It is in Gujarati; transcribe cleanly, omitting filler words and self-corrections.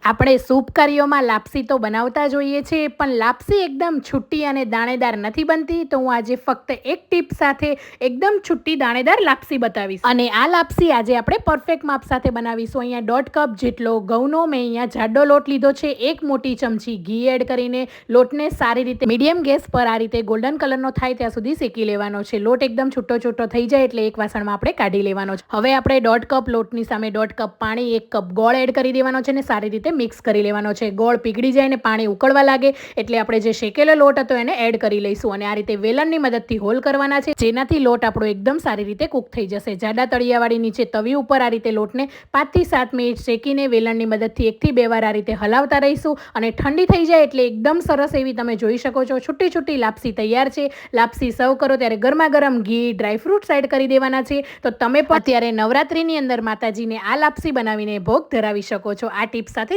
આપણે સૂપ કરીઓમાં લાપસી તો બનાવતા જોઈએ છીએ, પણ લાપસી એકદમ છૂટી અને દાણેદાર નથી બનતી. તો હું આજે ફક્ત એક ટીપ સાથે એકદમ છૂટી દાણેદાર લાપસી બતાવીશ. અને આ લાપસી આજે આપણે પરફેક્ટ માપ સાથે બનાવીશું. અહીંયા 1.5 કપ જેટલો ઘઉંનો મેં અહીંયા જાડો લોટ લીધો છે. 1 મોટી ચમચી ઘી એડ કરીને લોટને સારી રીતે મીડિયમ ગેસ પર આ રીતે ગોલ્ડન કલરનો થાય ત્યાં સુધી શેકી લેવાનો છે. લોટ એકદમ છૂટો થઈ જાય એટલે એક વાસણમાં આપણે કાઢી લેવાનો છે. હવે આપણે 1.5 કપ લોટની સામે 1.5 કપ પાણી, 1 કપ ગોળ એડ કરી દેવાનો છે અને સારી રીતે મિક્સ કરી લેવાનો છે. ગોળ પીગળી જાય ને પાણી ઉકળવા લાગે એટલે આપણે જે શેકેલો લોટ હતો એને એડ કરી લઈશું અને આ રીતે વેલણની મદદથી હોલ કરવાના છે, જેનાથી લોટ આપણો એકદમ સારી રીતે કૂક થઈ જશે. જાડા તળિયાવાળી નીચે તવી ઉપર આ રીતે લોટને 5 થી 7 મિનિટ શેકીને વેલણની મદદથી 1 થી 2 વાર આ રીતે હલાવતા રહીશું અને ઠંડી થઈ જાય એટલે એકદમ સરસ એવી તમે જોઈ શકો છો છૂટી લાપસી તૈયાર છે. લાપસી સર્વ કરો ત્યારે ગરમા ગરમ ઘી, ડ્રાયફ્રૂટ્સ એડ કરી દેવાના છે. તો તમે પણ અત્યારે નવરાત્રીની અંદર માતાજીને આ લાપસી બનાવીને ભોગ ધરાવી શકો છો. આ ટીપ સાથે